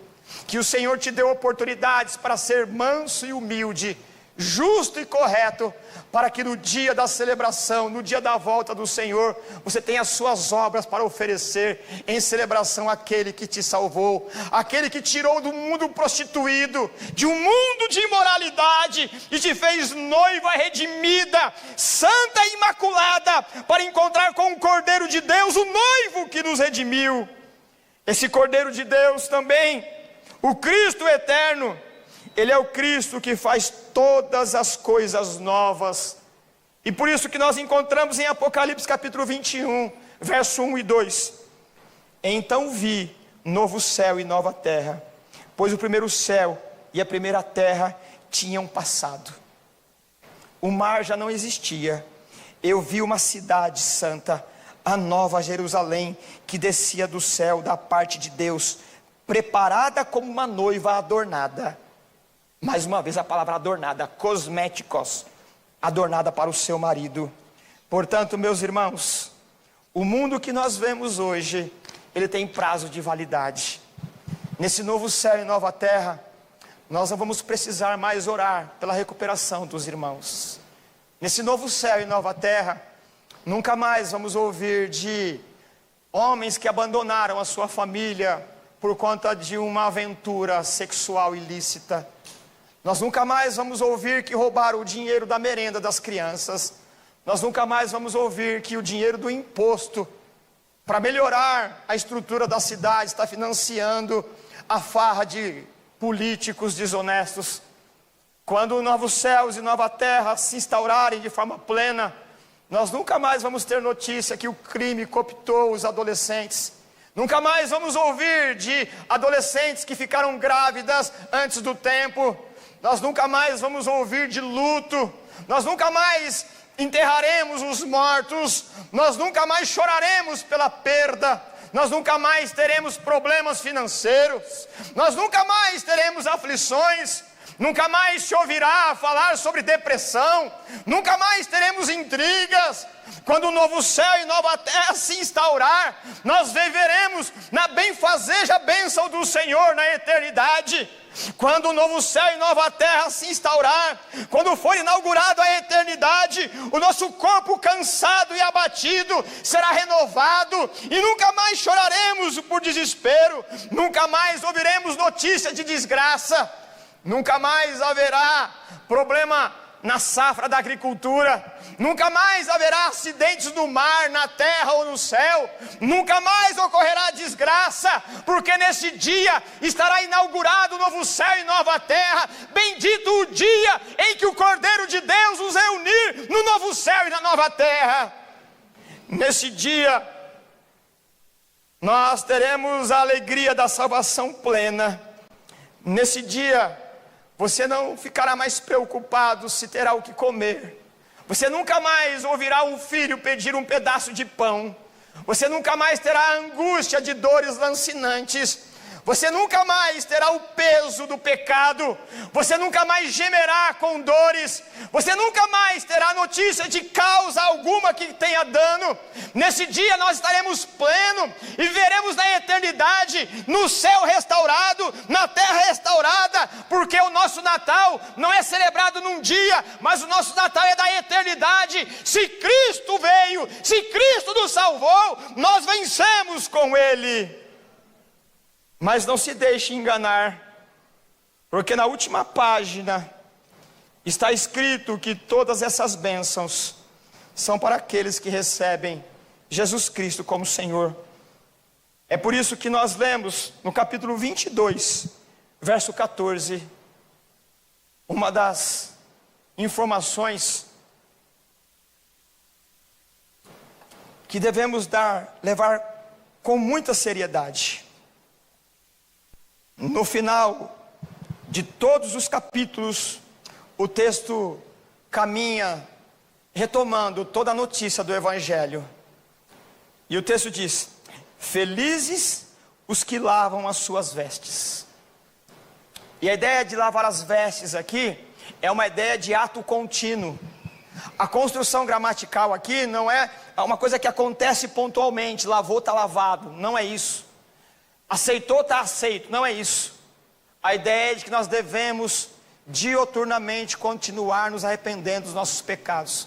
Que o Senhor te deu oportunidades para ser manso e humilde, justo e correto, para que no dia da celebração, no dia da volta do Senhor, você tenha as suas obras para oferecer em celebração àquele que te salvou, aquele que tirou do mundo prostituído, de um mundo de imoralidade, e te fez noiva redimida, santa e imaculada, para encontrar com o Cordeiro de Deus, o noivo que nos redimiu. Esse Cordeiro de Deus também, o Cristo eterno, Ele é o Cristo que faz todas as coisas novas. E por isso que nós encontramos em Apocalipse capítulo 21, verso 1 e 2. Então vi novo céu e nova terra, pois o primeiro céu e a primeira terra tinham passado. O mar já não existia. Eu vi uma cidade santa, a nova Jerusalém, que descia do céu da parte de Deus, preparada como uma noiva adornada. Mais uma vez a palavra adornada, cosméticos, adornada para o seu marido. Portanto, meus irmãos, o mundo que nós vemos hoje, ele tem prazo de validade. Nesse novo céu e nova terra, nós não vamos precisar mais orar pela recuperação dos irmãos. Nesse novo céu e nova terra, nunca mais vamos ouvir de homens que abandonaram a sua família por conta de uma aventura sexual ilícita. Nós nunca mais vamos ouvir que roubaram o dinheiro da merenda das crianças. Nós nunca mais vamos ouvir que o dinheiro do imposto, para melhorar a estrutura da cidade, está financiando a farra de políticos desonestos. Quando novos céus e nova terra se instaurarem de forma plena, nós nunca mais vamos ter notícia que o crime cooptou os adolescentes. Nunca mais vamos ouvir de adolescentes que ficaram grávidas antes do tempo. Nós nunca mais vamos ouvir de luto. Nós nunca mais enterraremos os mortos. Nós nunca mais choraremos pela perda. Nós nunca mais teremos problemas financeiros. Nós nunca mais teremos aflições. Nunca mais se ouvirá falar sobre depressão. Nunca mais teremos intrigas. Quando o novo céu e nova terra se instaurar, nós viveremos na benfazeja bênção do Senhor na eternidade. Quando o novo céu e nova terra se instaurar, quando for inaugurado a eternidade, o nosso corpo cansado e abatido será renovado, e nunca mais choraremos por desespero, nunca mais ouviremos notícia de desgraça, nunca mais haverá problema na safra da agricultura, nunca mais haverá acidentes no mar, na terra ou no céu, nunca mais ocorrerá desgraça, porque nesse dia estará inaugurado o novo céu e nova terra. Bendito o dia em que o Cordeiro de Deus nos reunir no novo céu e na nova terra. Nesse dia nós teremos a alegria da salvação plena. Nesse dia você não ficará mais preocupado se terá o que comer. Você nunca mais ouvirá um filho pedir um pedaço de pão. Você nunca mais terá a angústia de dores lancinantes. Você nunca mais terá o peso do pecado. Você nunca mais gemerá com dores. Você nunca mais terá notícia de causa alguma que tenha dano. Nesse dia nós estaremos plenos e viveremos na eternidade, no céu restaurado, na terra restaurada, porque o nosso Natal não é celebrado num dia, mas o nosso Natal é da eternidade. Se Cristo veio, se Cristo nos salvou, nós vencemos com Ele. Mas não se deixe enganar, porque na última página está escrito que todas essas bênçãos são para aqueles que recebem Jesus Cristo como Senhor. É por isso que nós lemos no capítulo 22, verso 14, uma das informações que devemos levar com muita seriedade. No final de todos os capítulos, o texto caminha retomando toda a notícia do Evangelho. E o texto diz: felizes os que lavam as suas vestes. E a ideia de lavar as vestes aqui é uma ideia de ato contínuo. A construção gramatical aqui não é uma coisa que acontece pontualmente. Lavou, está lavado. Não é isso. Aceitou, está aceito. Não é isso. A ideia é de que nós devemos dioturnamente continuar nos arrependendo dos nossos pecados.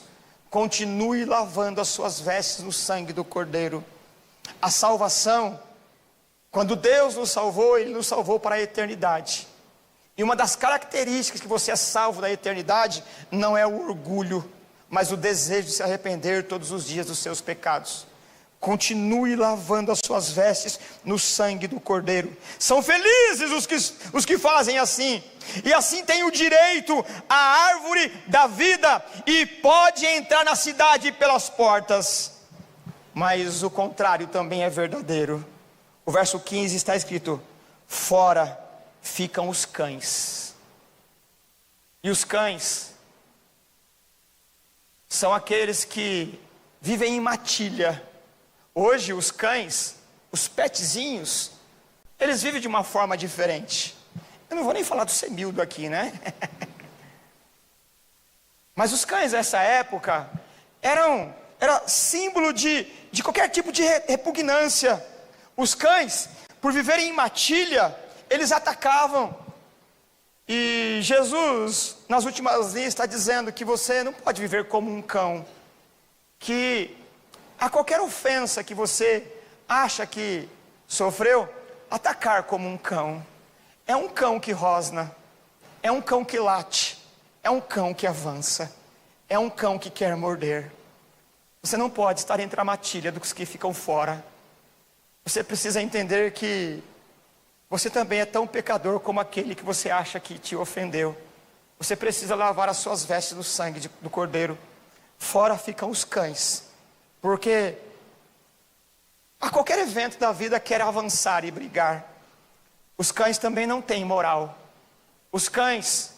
Continue lavando as suas vestes no sangue do Cordeiro. A salvação, quando Deus nos salvou, Ele nos salvou para a eternidade. E uma das características que você é salvo da eternidade não é o orgulho, mas o desejo de se arrepender todos os dias dos seus pecados. Continue lavando as suas vestes no sangue do Cordeiro. São felizes os que fazem assim. E assim tem o direito à árvore da vida e pode entrar na cidade pelas portas. Mas o contrário também é verdadeiro. O verso 15 está escrito: fora ficam os cães. E os cães são aqueles que vivem em matilha. Hoje os cães, os petzinhos, eles vivem de uma forma diferente. Eu não vou nem falar do Semildo aqui, né? Mas os cães nessa época era símbolo de qualquer tipo de repugnância. Os cães, por viverem em matilha, eles atacavam. E Jesus, nas últimas linhas, está dizendo que você não pode viver como um cão. Que a qualquer ofensa que você acha que sofreu, atacar como um cão. É um cão que rosna, é um cão que late, é um cão que avança, é um cão que quer morder. Você não pode estar entre a matilha dos que ficam fora. Você precisa entender que você também é tão pecador como aquele que você acha que te ofendeu. Você precisa lavar as suas vestes no sangue do Cordeiro. Fora ficam os cães, porque a qualquer evento da vida quer avançar e brigar. Os cães também não têm moral. Os cães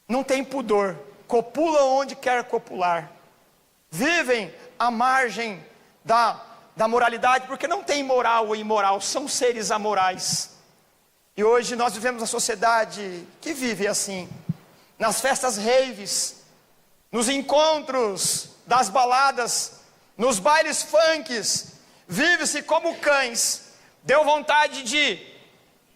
não têm pudor. Copulam onde quer copular. Vivem à margem da moralidade, porque não tem moral ou imoral. São seres amorais. E hoje nós vivemos uma sociedade que vive assim. Nas festas raves, nos encontros das baladas, nos bailes funks, vive-se como cães. Deu vontade de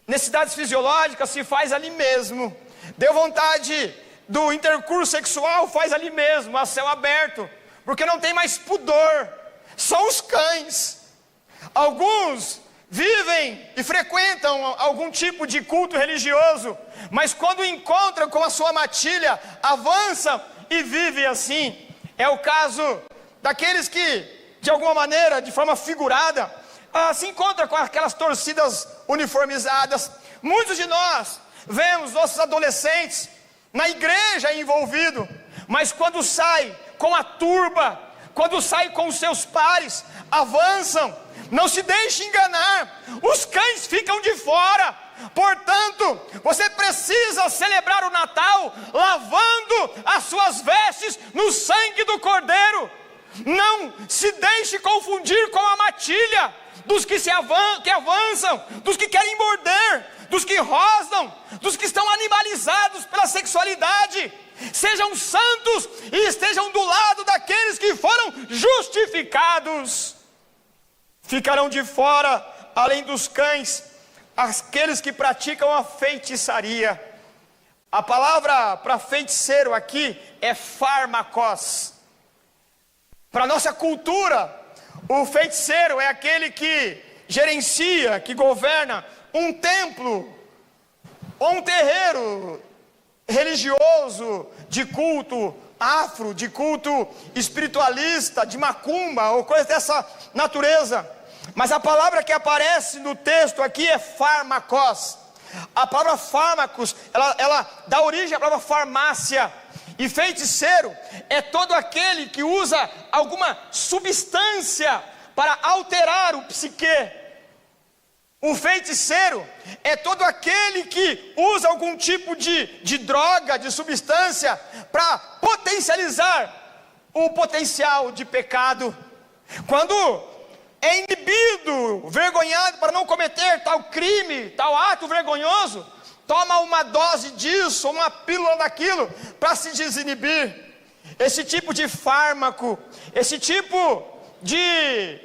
necessidades fisiológicas, se faz ali mesmo. Deu vontade do intercurso sexual, faz ali mesmo, a céu aberto, porque não tem mais pudor. São os cães. Alguns vivem e frequentam algum tipo de culto religioso, mas quando encontram com a sua matilha, avançam e vivem assim. É o caso daqueles que, de alguma maneira, de forma figurada, se encontram com aquelas torcidas uniformizadas. Muitos de nós vemos nossos adolescentes na igreja envolvidos, mas quando sai com a turba, quando sai com os seus pares, avançam. Não se deixe enganar, os cães ficam de fora. Portanto, você precisa celebrar o Natal lavando as suas vestes no sangue do Cordeiro. Não se deixe confundir com a matilha dos que avançam, dos que querem morder, dos que rosnam, dos que estão animalizados pela sexualidade. Sejam santos e estejam do lado daqueles que foram justificados. Ficarão de fora, além dos cães, aqueles que praticam a feitiçaria. A palavra para feiticeiro aqui é fármacos. Para nossa cultura, o feiticeiro é aquele que gerencia, que governa um templo ou um terreiro religioso de culto afro, de culto espiritualista, de macumba ou coisa dessa natureza. Mas a palavra que aparece no texto aqui é fármacos. A palavra fármacos, ela dá origem à palavra farmácia. E feiticeiro é todo aquele que usa alguma substância para alterar o psique. O feiticeiro é todo aquele que usa algum tipo de droga, de substância, para potencializar o potencial de pecado. Quando é inibido, vergonhado para não cometer tal crime, tal ato vergonhoso, toma uma dose disso, uma pílula daquilo, para se desinibir. Esse tipo de fármaco, esse tipo de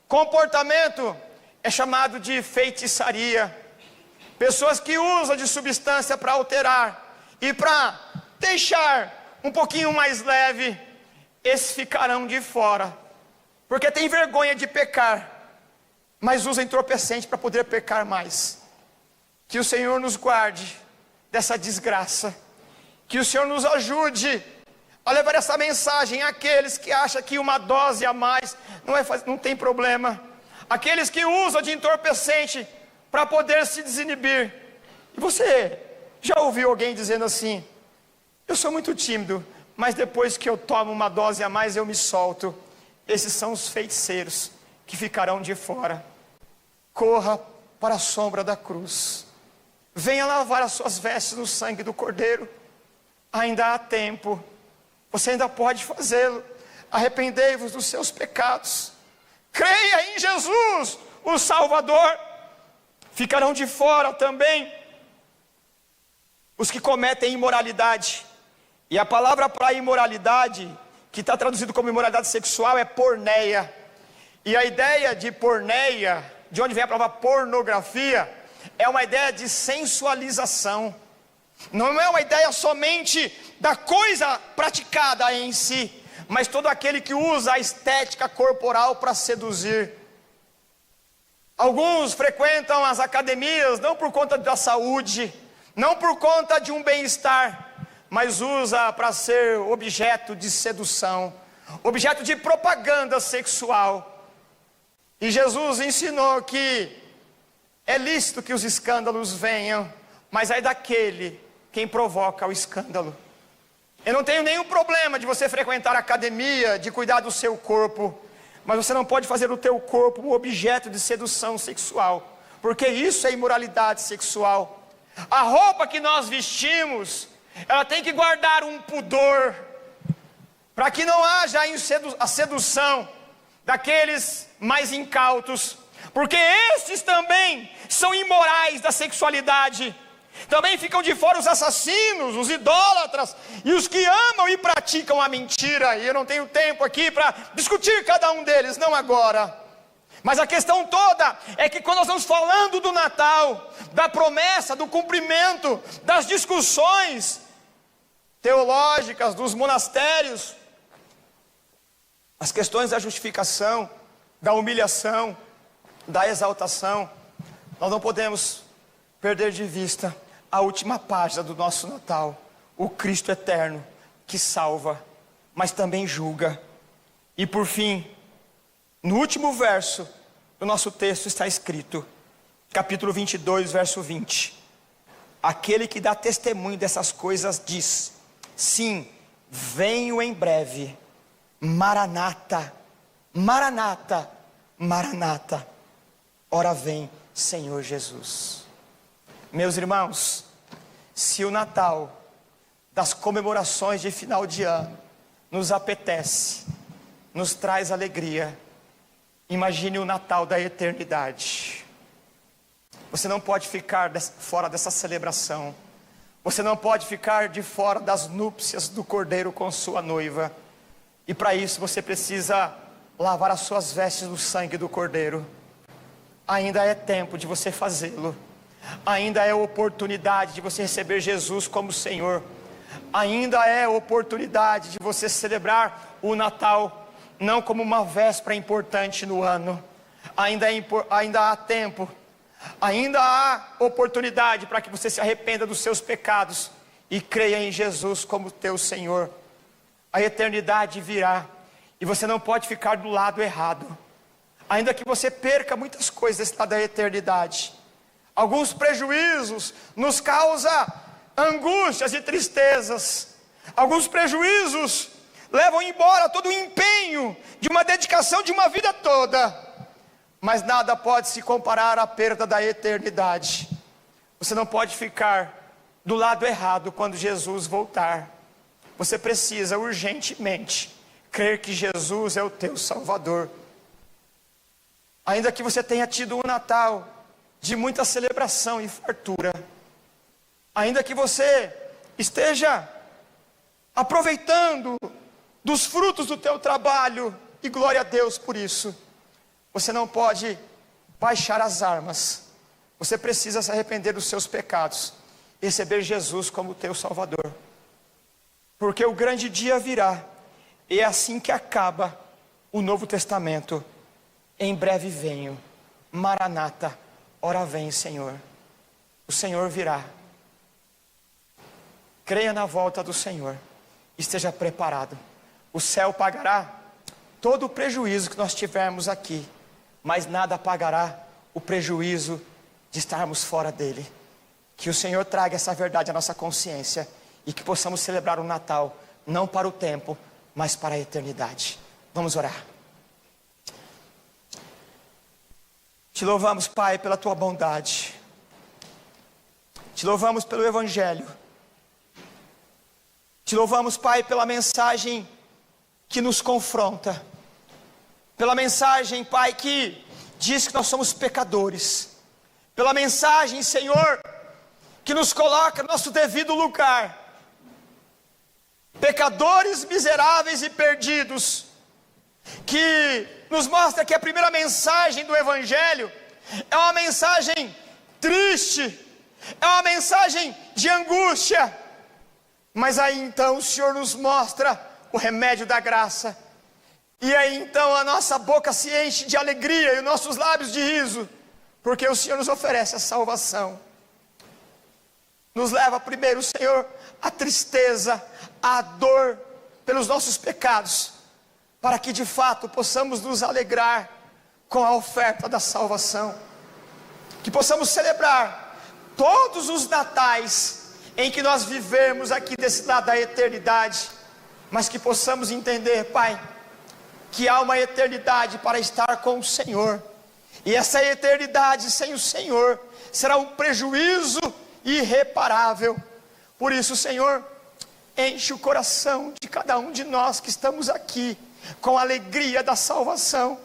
comportamento é chamado de feitiçaria. Pessoas que usam de substância para alterar e para deixar um pouquinho mais leve, esses ficarão de fora, porque tem vergonha de pecar, mas usa entorpecente para poder pecar mais. Que o Senhor nos guarde dessa desgraça, que o Senhor nos ajude a levar essa mensagem àqueles que acham que uma dose a mais não tem problema, aqueles que usam de entorpecente para poder se desinibir. E você já ouviu alguém dizendo assim: eu sou muito tímido, mas depois que eu tomo uma dose a mais eu me solto? Esses são os feiticeiros que ficarão de fora. Corra para a sombra da cruz, venha lavar as suas vestes no sangue do Cordeiro. Ainda há tempo, você ainda pode fazê-lo. Arrependei-vos dos seus pecados, creia em Jesus, o Salvador. Ficarão de fora também os que cometem imoralidade. E a palavra para imoralidade, que está traduzido como imoralidade sexual, é porneia. E a ideia de porneia, de onde vem a palavra pornografia, é uma ideia de sensualização. Não é uma ideia somente da coisa praticada em si, mas todo aquele que usa a estética corporal para seduzir. Alguns frequentam as academias não por conta da saúde, não por conta de um bem-estar, mas usa para ser objeto de sedução, objeto de propaganda sexual. E Jesus ensinou que é lícito que os escândalos venham, mas é daquele quem provoca o escândalo. Eu não tenho nenhum problema de você frequentar a academia, de cuidar do seu corpo, mas você não pode fazer o teu corpo um objeto de sedução sexual, porque isso é imoralidade sexual. A roupa que nós vestimos, ela tem que guardar um pudor, para que não haja a sedução daqueles mais incautos, porque estes também são imorais da sexualidade. Também ficam de fora os assassinos, os idólatras e os que amam e praticam a mentira. E eu não tenho tempo aqui para discutir cada um deles, não agora. Mas a questão toda é que quando nós estamos falando do Natal, da promessa, do cumprimento, das discussões teológicas, dos monastérios, as questões da justificação, da humilhação, da exaltação, nós não podemos perder de vista a última página do nosso Natal, o Cristo eterno, que salva, mas também julga. E por fim, no último verso do nosso texto está escrito, capítulo 22, verso 20: aquele que dá testemunho dessas coisas diz: sim, venho em breve. Maranata, Maranata, Maranata. Ora vem, Senhor Jesus. Meus irmãos, se o Natal, das comemorações de final de ano, nos apetece, nos traz alegria. Imagine o Natal da eternidade. Você não pode ficar fora dessa celebração. Você não pode ficar de fora das núpcias do Cordeiro com sua noiva. E para isso você precisa lavar as suas vestes no sangue do Cordeiro. Ainda é tempo de você fazê-lo. Ainda é oportunidade de você receber Jesus como Senhor. Ainda é oportunidade de você celebrar o Natal, não como uma véspera importante no ano. Ainda há tempo. Ainda há oportunidade para que você se arrependa dos seus pecados e creia em Jesus como teu Senhor. A eternidade virá e você não pode ficar do lado errado. Ainda que você perca muitas coisas desse lado da eternidade, alguns prejuízos nos causam angústias e tristezas. Alguns prejuízos levam embora todo o empenho de uma dedicação de uma vida toda. Mas nada pode se comparar à perda da eternidade. Você não pode ficar do lado errado quando Jesus voltar. Você precisa urgentemente crer que Jesus é o teu Salvador. Ainda que você tenha tido um Natal de muita celebração e fartura, ainda que você esteja aproveitando dos frutos do teu trabalho, e glória a Deus por isso, você não pode baixar as armas. Você precisa se arrepender dos seus pecados e receber Jesus como teu Salvador. Porque o grande dia virá, e é assim que acaba o Novo Testamento. Em breve venho, Maranata, ora vem Senhor. O Senhor virá. Creia na volta do Senhor, esteja preparado. O céu pagará todo o prejuízo que nós tivermos aqui, mas nada pagará o prejuízo de estarmos fora dele. Que o Senhor traga essa verdade à nossa consciência e que possamos celebrar o Natal, não para o tempo, mas para a eternidade. Vamos orar. Te louvamos, Pai, pela tua bondade. Te louvamos pelo Evangelho. Te louvamos, Pai, pela mensagem que nos confronta. Pela mensagem, Pai, que diz que nós somos pecadores. Pela mensagem, Senhor, que nos coloca no nosso devido lugar. Pecadores miseráveis e perdidos. Que nos mostra que a primeira mensagem do Evangelho é uma mensagem triste. É uma mensagem de angústia. Mas aí então o Senhor nos mostra o remédio da graça. E aí então a nossa boca se enche de alegria e os nossos lábios de riso, porque o Senhor nos oferece a salvação. Nos leva primeiro, Senhor, à tristeza, à dor pelos nossos pecados, para que de fato possamos nos alegrar com a oferta da salvação. Que possamos celebrar todos os natais em que nós vivemos aqui desse lado da eternidade, mas que possamos entender, Pai, que há uma eternidade para estar com o Senhor, e essa eternidade sem o Senhor será um prejuízo irreparável. Por isso, Senhor, enche o coração de cada um de nós que estamos aqui com a alegria da salvação.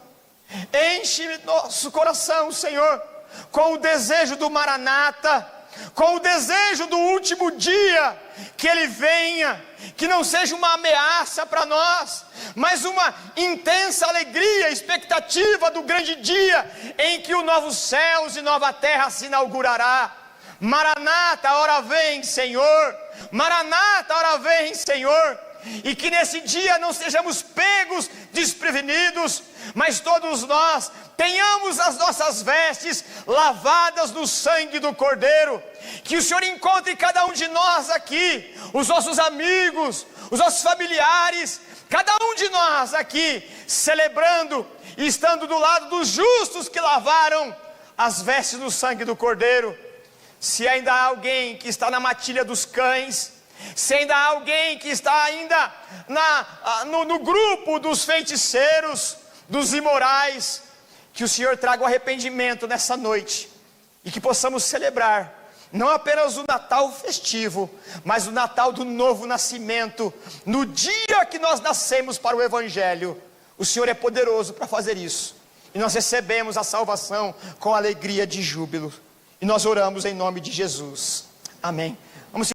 Enche nosso coração, Senhor, com o desejo do Maranata, com o desejo do último dia, que Ele venha, que não seja uma ameaça para nós, mas uma intensa alegria, expectativa do grande dia, em que o novo céus e nova terra se inaugurará. Maranata, ora vem Senhor, Maranata, ora vem Senhor, e que nesse dia não sejamos pegos desprevenidos, mas todos nós tenhamos as nossas vestes lavadas no sangue do Cordeiro. Que o Senhor encontre cada um de nós aqui, os nossos amigos, os nossos familiares, cada um de nós aqui, celebrando e estando do lado dos justos que lavaram as vestes no sangue do Cordeiro. Se ainda há alguém que está na matilha dos cães, se ainda há alguém que está ainda no grupo dos feiticeiros, dos imorais, que o Senhor traga o arrependimento nessa noite, e que possamos celebrar não apenas o Natal festivo, mas o Natal do novo nascimento, no dia que nós nascemos para o Evangelho. O Senhor é poderoso para fazer isso. E nós recebemos a salvação com alegria de júbilo. E nós oramos em nome de Jesus. Amém. Vamos